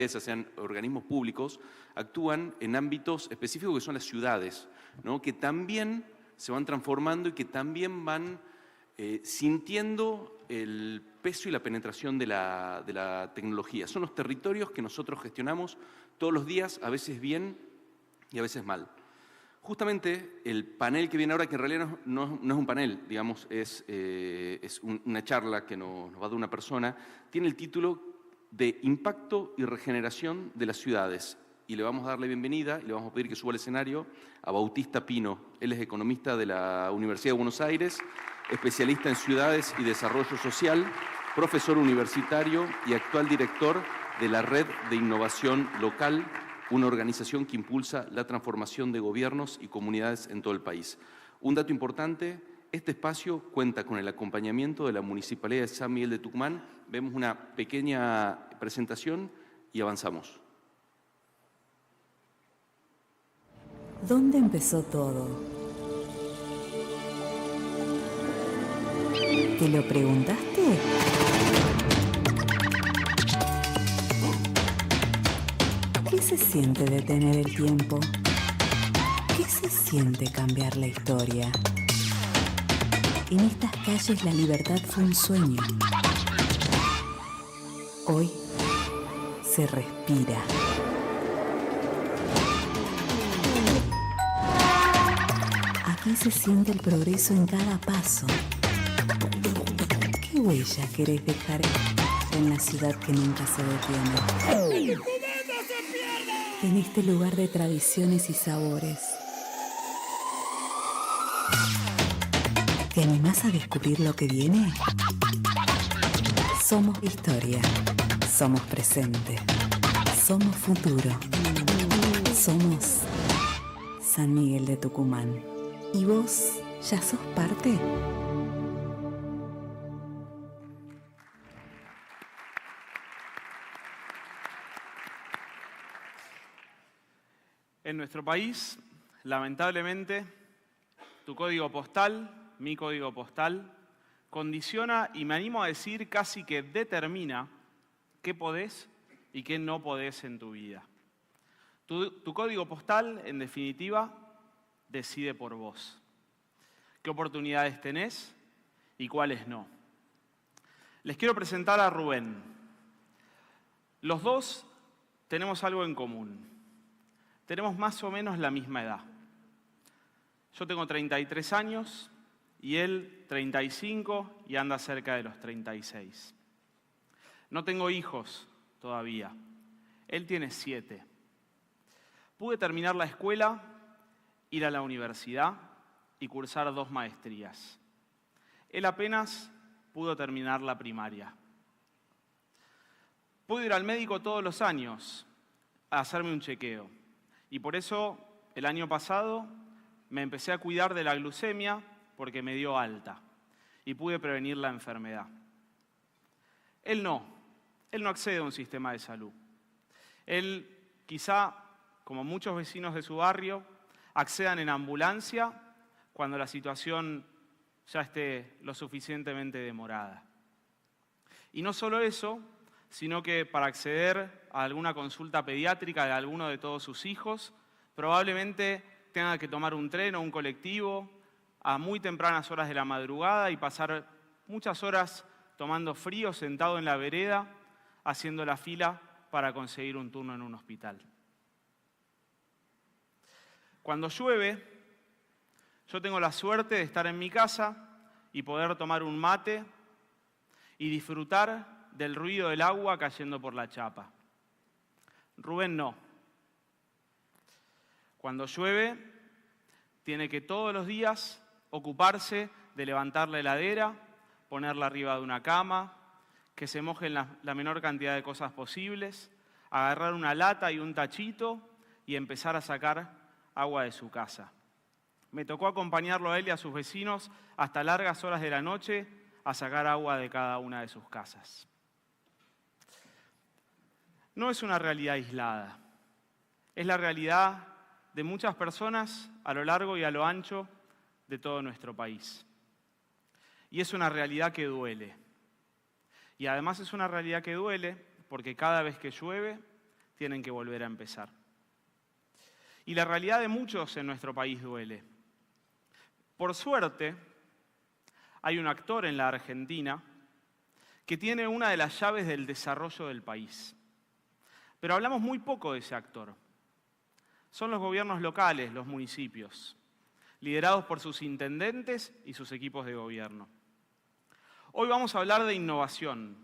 sean organismos públicos, actúan en ámbitos específicos que son las ciudades, ¿no? Que también se van transformando y que también van sintiendo el peso y la penetración de la tecnología. Son los territorios que nosotros gestionamos todos los días, a veces bien y a veces mal. Justamente el panel que viene ahora, que en realidad no es un panel, digamos, es una charla que nos va a dar una persona, tiene el título de Impacto y Regeneración de las Ciudades. Y le vamos a dar la bienvenida y le vamos a pedir que suba al escenario a Bautista Pino. Él es economista de la Universidad de Buenos Aires, especialista en ciudades y desarrollo social, profesor universitario y actual director de la Red de Innovación Local, una organización que impulsa la transformación de gobiernos y comunidades en todo el país. Un dato importante, este espacio cuenta con el acompañamiento de la Municipalidad de San Miguel de Tucumán. Vemos una pequeña presentación y avanzamos. ¿Dónde empezó todo? ¿Te lo preguntaste? ¿Qué se siente detener el tiempo? ¿Qué se siente cambiar la historia? En estas calles la libertad fue un sueño. Hoy se respira. Aquí se siente el progreso en cada paso. ¿Qué huella querés dejar en la ciudad que nunca se detiene? En este lugar de tradiciones y sabores. ¿Te animás a descubrir lo que viene? Somos historia. Somos presente. Somos futuro. Somos San Miguel de Tucumán. ¿Y vos ya sos parte? En nuestro país, lamentablemente, tu código postal, mi código postal, condiciona y me animo a decir casi que determina qué podés y qué no podés en tu vida. Tu código postal, en definitiva, decide por vos. ¿Qué oportunidades tenés y cuáles no? Les quiero presentar a Rubén. Los dos tenemos algo en común. Tenemos más o menos la misma edad. Yo tengo 33 años y él 35 y anda cerca de los 36. No tengo hijos todavía. Él tiene 7. Pude terminar la escuela, ir a la universidad y cursar 2 maestrías. Él apenas pudo terminar la primaria. Pude ir al médico todos los años a hacerme un chequeo. Y por eso, el año pasado, me empecé a cuidar de la glucemia porque me dio alta y pude prevenir la enfermedad. Él no accede a un sistema de salud. Él, quizá, como muchos vecinos de su barrio, accedan en ambulancia cuando la situación ya esté lo suficientemente demorada. Y no solo eso, sino que para acceder a alguna consulta pediátrica de alguno de todos sus hijos, probablemente tenga que tomar un tren o un colectivo a muy tempranas horas de la madrugada y pasar muchas horas tomando frío, sentado en la vereda, haciendo la fila para conseguir un turno en un hospital. Cuando llueve, yo tengo la suerte de estar en mi casa y poder tomar un mate y disfrutar del ruido del agua cayendo por la chapa. Rubén no. Cuando llueve, tiene que todos los días ocuparse de levantar la heladera, ponerla arriba de una cama, que se mojen la menor cantidad de cosas posibles, agarrar una lata y un tachito y empezar a sacar agua de su casa. Me tocó acompañarlo a él y a sus vecinos hasta largas horas de la noche a sacar agua de cada una de sus casas. No es una realidad aislada, es la realidad de muchas personas a lo largo y a lo ancho de todo nuestro país. Y es una realidad que duele. Y además es una realidad que duele porque cada vez que llueve tienen que volver a empezar. Y la realidad de muchos en nuestro país duele. Por suerte, hay un actor en la Argentina que tiene una de las llaves del desarrollo del país. Pero hablamos muy poco de ese actor. Son los gobiernos locales, los municipios, liderados por sus intendentes y sus equipos de gobierno. Hoy vamos a hablar de innovación.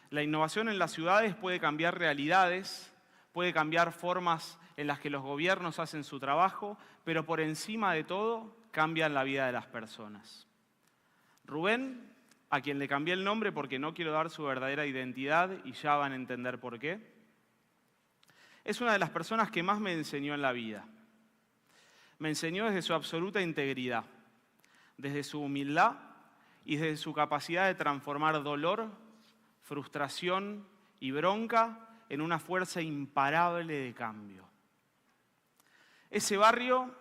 La innovación en las ciudades puede cambiar realidades, puede cambiar formas en las que los gobiernos hacen su trabajo, pero por encima de todo cambian la vida de las personas. Rubén, a quien le cambié el nombre porque no quiero dar su verdadera identidad y ya van a entender por qué, es una de las personas que más me enseñó en la vida. Me enseñó desde su absoluta integridad, desde su humildad y desde su capacidad de transformar dolor, frustración y bronca en una fuerza imparable de cambio. Ese barrio,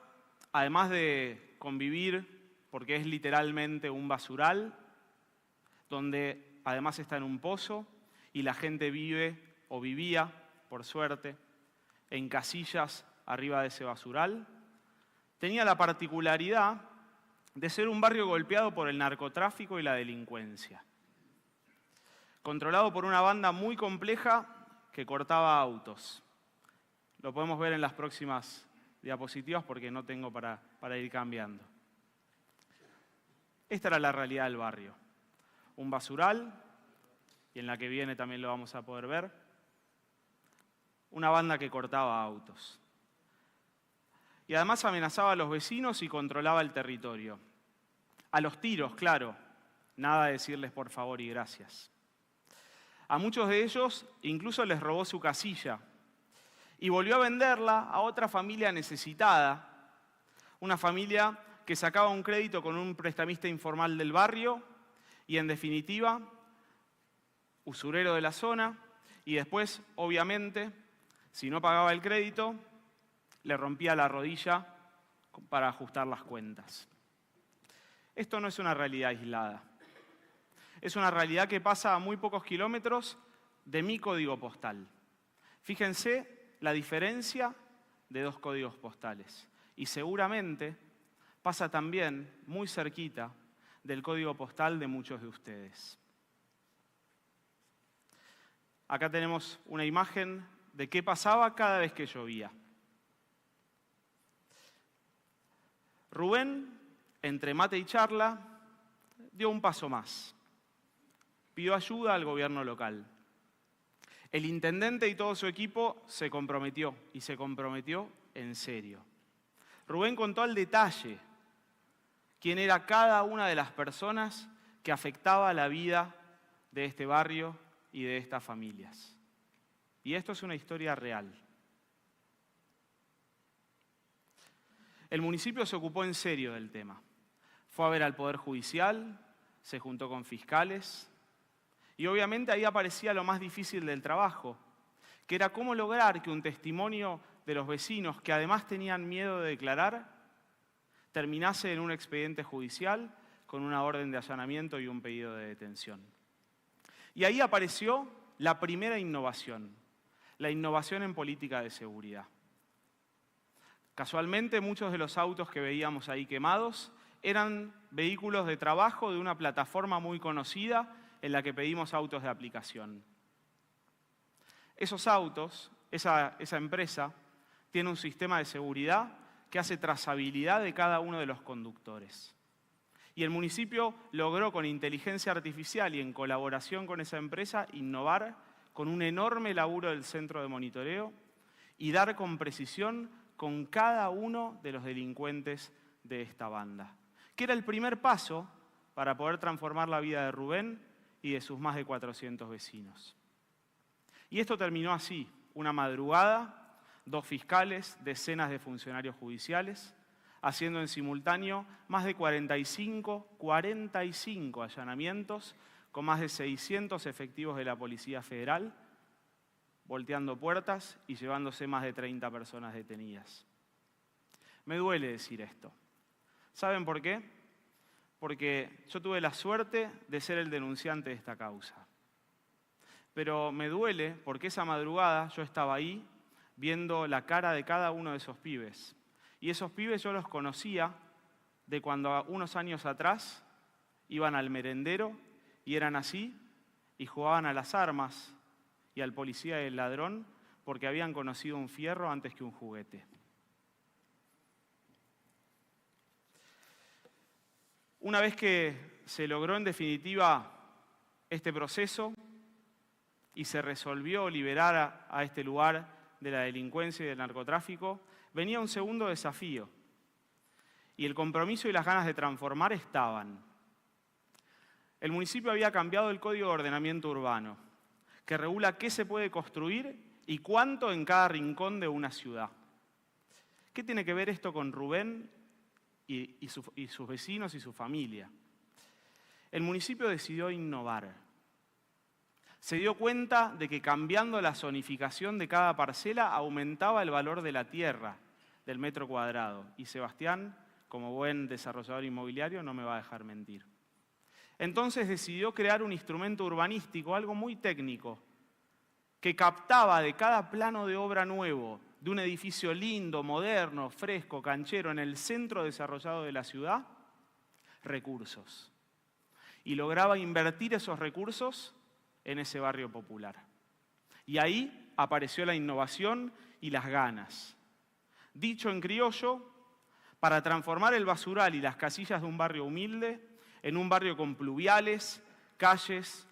además de convivir, porque es literalmente un basural, donde además está en un pozo y la gente vive o vivía, por suerte, en casillas arriba de ese basural, tenía la particularidad de ser un barrio golpeado por el narcotráfico y la delincuencia, controlado por una banda muy compleja que cortaba autos. Lo podemos ver en las próximas diapositivas porque no tengo para ir cambiando. Esta era la realidad del barrio. Un basural, y en la que viene también lo vamos a poder ver, una banda que cortaba autos. Y además amenazaba a los vecinos y controlaba el territorio. A los tiros, claro, nada de decirles por favor y gracias. A muchos de ellos incluso les robó su casilla y volvió a venderla a otra familia necesitada, una familia que sacaba un crédito con un prestamista informal del barrio y, en definitiva, usurero de la zona, y después, obviamente, si no pagaba el crédito, le rompía la rodilla para ajustar las cuentas. Esto no es una realidad aislada. Es una realidad que pasa a muy pocos kilómetros de mi código postal. Fíjense la diferencia de 2 códigos postales. Y seguramente pasa también muy cerquita del código postal de muchos de ustedes. Acá tenemos una imagen de qué pasaba cada vez que llovía. Rubén, entre mate y charla, dio un paso más. Pidió ayuda al gobierno local. El intendente y todo su equipo se comprometió, y se comprometió en serio. Rubén contó al detalle quién era cada una de las personas que afectaba la vida de este barrio y de estas familias. Y esto es una historia real. El municipio se ocupó en serio del tema. Fue a ver al Poder Judicial, se juntó con fiscales y obviamente ahí aparecía lo más difícil del trabajo, que era cómo lograr que un testimonio de los vecinos, que además tenían miedo de declarar, terminase en un expediente judicial con una orden de allanamiento y un pedido de detención. Y ahí apareció la primera innovación, la innovación en política de seguridad. Casualmente, muchos de los autos que veíamos ahí quemados eran vehículos de trabajo de una plataforma muy conocida en la que pedimos autos de aplicación. Esos autos, esa empresa, tiene un sistema de seguridad que hace trazabilidad de cada uno de los conductores. Y el municipio logró con inteligencia artificial y en colaboración con esa empresa innovar con un enorme laburo del centro de monitoreo y dar con precisión con cada uno de los delincuentes de esta banda, que era el primer paso para poder transformar la vida de Rubén y de sus más de 400 vecinos. Y esto terminó así, una madrugada, 2 fiscales, decenas de funcionarios judiciales, haciendo en simultáneo más de 45 allanamientos con más de 600 efectivos de la Policía Federal, volteando puertas y llevándose más de 30 personas detenidas. Me duele decir esto. ¿Saben por qué? Porque yo tuve la suerte de ser el denunciante de esta causa. Pero me duele porque esa madrugada yo estaba ahí viendo la cara de cada uno de esos pibes. Y esos pibes yo los conocía de cuando unos años atrás iban al merendero y eran así y jugaban a las armas y al policía y al ladrón porque habían conocido un fierro antes que un juguete. Una vez que se logró en definitiva este proceso y se resolvió liberar a este lugar de la delincuencia y del narcotráfico, venía un segundo desafío. Y el compromiso y las ganas de transformar estaban. El municipio había cambiado el Código de Ordenamiento Urbano, que regula qué se puede construir y cuánto en cada rincón de una ciudad. ¿Qué tiene que ver esto con Rubén y sus vecinos y su familia? El municipio decidió innovar. Se dio cuenta de que cambiando la zonificación de cada parcela aumentaba el valor de la tierra, del metro cuadrado. Y Sebastián, como buen desarrollador inmobiliario, no me va a dejar mentir. Entonces decidió crear un instrumento urbanístico, algo muy técnico, que captaba de cada plano de obra nuevo, de un edificio lindo, moderno, fresco, canchero, en el centro desarrollado de la ciudad, recursos. Y lograba invertir esos recursos en ese barrio popular. Y ahí apareció la innovación y las ganas. Dicho en criollo, para transformar el basural y las casillas de un barrio humilde en un barrio con pluviales, calles,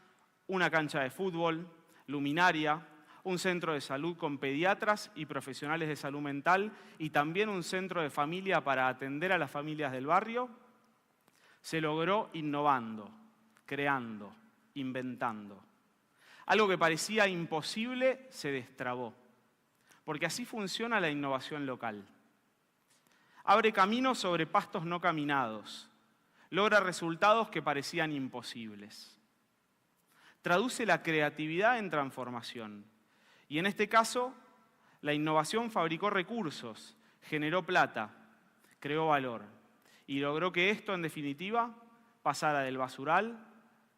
una cancha de fútbol, luminaria, un centro de salud con pediatras y profesionales de salud mental y también un centro de familia para atender a las familias del barrio, se logró innovando, creando, inventando. Algo que parecía imposible se destrabó, porque así funciona la innovación local. Abre caminos sobre pastos no caminados, logra resultados que parecían imposibles. Traduce la creatividad en transformación. Y en este caso, la innovación fabricó recursos, generó plata, creó valor y logró que esto, en definitiva, pasara del basural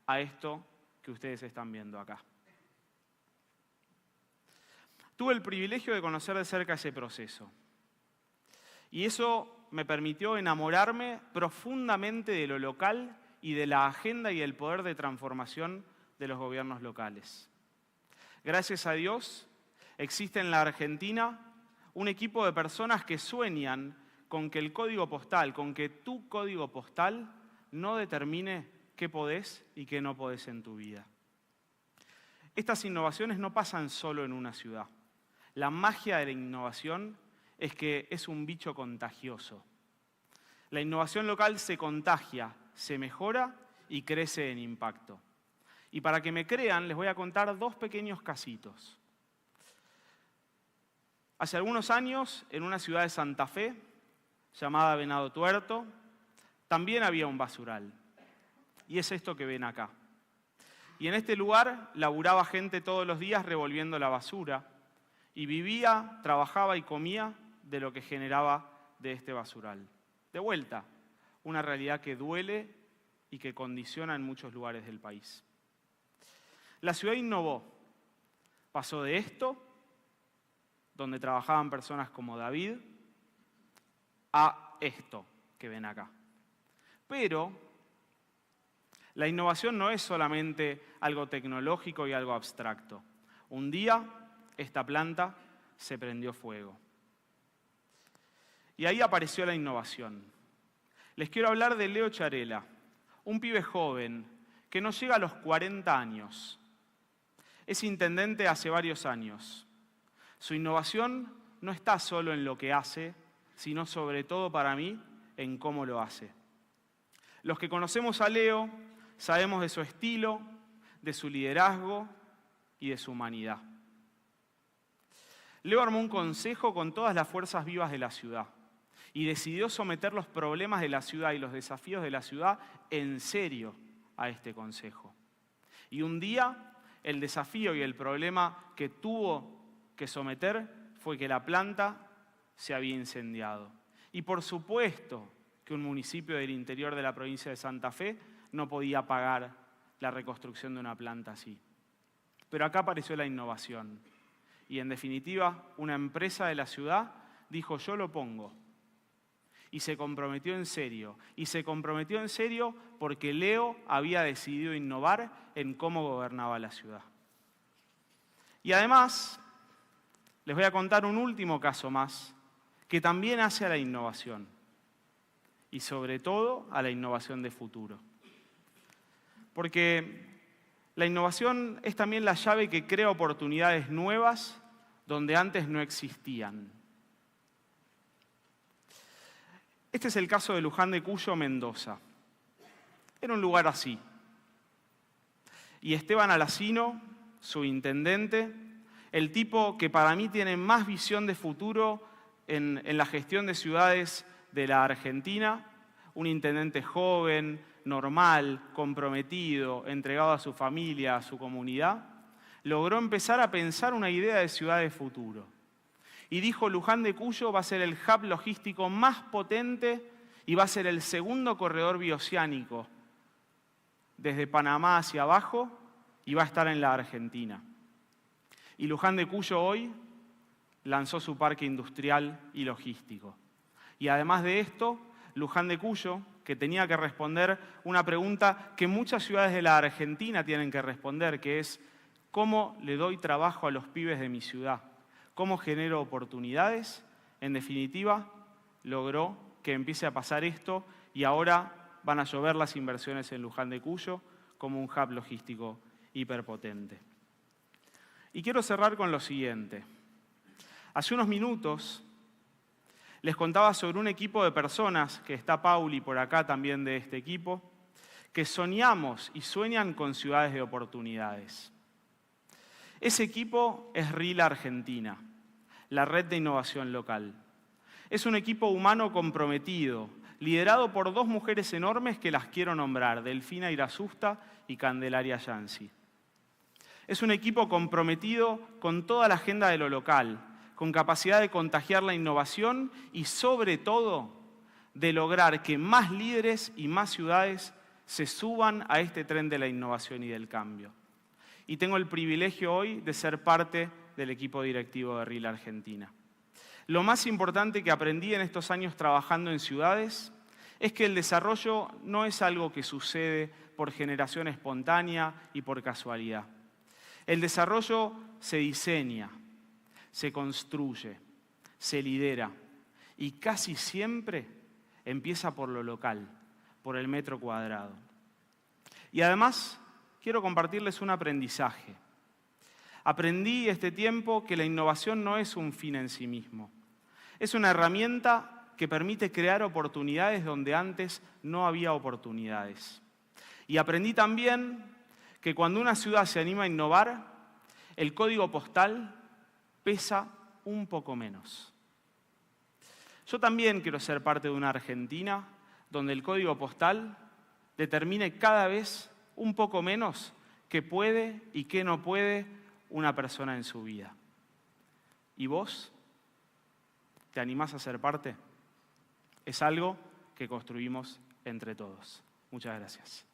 a esto que ustedes están viendo acá. Tuve el privilegio de conocer de cerca ese proceso. Y eso me permitió enamorarme profundamente de lo local y de la agenda y el poder de transformación de los gobiernos locales. Gracias a Dios, existe en la Argentina un equipo de personas que sueñan con que el código postal, con que tu código postal no determine qué podés y qué no podés en tu vida. Estas innovaciones no pasan solo en una ciudad. La magia de la innovación es que es un bicho contagioso. La innovación local se contagia, se mejora y crece en impacto. Y para que me crean, les voy a contar dos pequeños casitos. Hace algunos años, en una ciudad de Santa Fe, llamada Venado Tuerto, también había un basural. Y es esto que ven acá. Y en este lugar laburaba gente todos los días revolviendo la basura y vivía, trabajaba y comía de lo que generaba de este basural. De vuelta, una realidad que duele y que condiciona en muchos lugares del país. La ciudad innovó. Pasó de esto, donde trabajaban personas como David, a esto que ven acá. Pero la innovación no es solamente algo tecnológico y algo abstracto. Un día, esta planta se prendió fuego. Y ahí apareció la innovación. Les quiero hablar de Leo Charela, un pibe joven que no llega a los 40 años. Es intendente hace varios años. Su innovación no está solo en lo que hace, sino sobre todo para mí en cómo lo hace. Los que conocemos a Leo sabemos de su estilo, de su liderazgo y de su humanidad. Leo armó un consejo con todas las fuerzas vivas de la ciudad y decidió someter los problemas de la ciudad y los desafíos de la ciudad en serio a este consejo. Y un día, el desafío y el problema que tuvo que someter fue que la planta se había incendiado. Y por supuesto que un municipio del interior de la provincia de Santa Fe no podía pagar la reconstrucción de una planta así. Pero acá apareció la innovación. Y en definitiva, una empresa de la ciudad dijo, yo lo pongo. Y se comprometió en serio. Y se comprometió en serio porque Leo había decidido innovar en cómo gobernaba la ciudad. Y además, les voy a contar un último caso más, que también hace a la innovación. Y sobre todo a la innovación de futuro. Porque la innovación es también la llave que crea oportunidades nuevas donde antes no existían. Este es el caso de Luján de Cuyo, Mendoza. Era un lugar así. Y Esteban Alacino, su intendente, el tipo que para mí tiene más visión de futuro en la gestión de ciudades de la Argentina, un intendente joven, normal, comprometido, entregado a su familia, a su comunidad, logró empezar a pensar una idea de ciudad de futuro. Y dijo, Luján de Cuyo va a ser el hub logístico más potente y va a ser el segundo corredor bioceánico desde Panamá hacia abajo y va a estar en la Argentina. Y Luján de Cuyo hoy lanzó su parque industrial y logístico. Y además de esto, Luján de Cuyo, que tenía que responder una pregunta que muchas ciudades de la Argentina tienen que responder, que es ¿cómo le doy trabajo a los pibes de mi ciudad? ¿Cómo genero oportunidades? En definitiva, logró que empiece a pasar esto y ahora van a llover las inversiones en Luján de Cuyo como un hub logístico hiperpotente. Y quiero cerrar con lo siguiente. Hace unos minutos les contaba sobre un equipo de personas, que está Pauli por acá también de este equipo, que soñamos y sueñan con ciudades de oportunidades. Ese equipo es RIL Argentina, la red de innovación local. Es un equipo humano comprometido, liderado por dos mujeres enormes que las quiero nombrar, Delfina Irasusta y Candelaria Yancy. Es un equipo comprometido con toda la agenda de lo local, con capacidad de contagiar la innovación y, sobre todo, de lograr que más líderes y más ciudades se suban a este tren de la innovación y del cambio. Y tengo el privilegio hoy de ser parte del equipo directivo de RIL Argentina. Lo más importante que aprendí en estos años trabajando en ciudades es que el desarrollo no es algo que sucede por generación espontánea y por casualidad. El desarrollo se diseña, se construye, se lidera y casi siempre empieza por lo local, por el metro cuadrado. Y además quiero compartirles un aprendizaje. Aprendí este tiempo que la innovación no es un fin en sí mismo. Es una herramienta que permite crear oportunidades donde antes no había oportunidades. Y aprendí también que cuando una ciudad se anima a innovar, el código postal pesa un poco menos. Yo también quiero ser parte de una Argentina donde el código postal determine cada vez un poco menos qué puede y qué no puede una persona en su vida. ¿Y vos? ¿Te animás a ser parte? Es algo que construimos entre todos. Muchas gracias.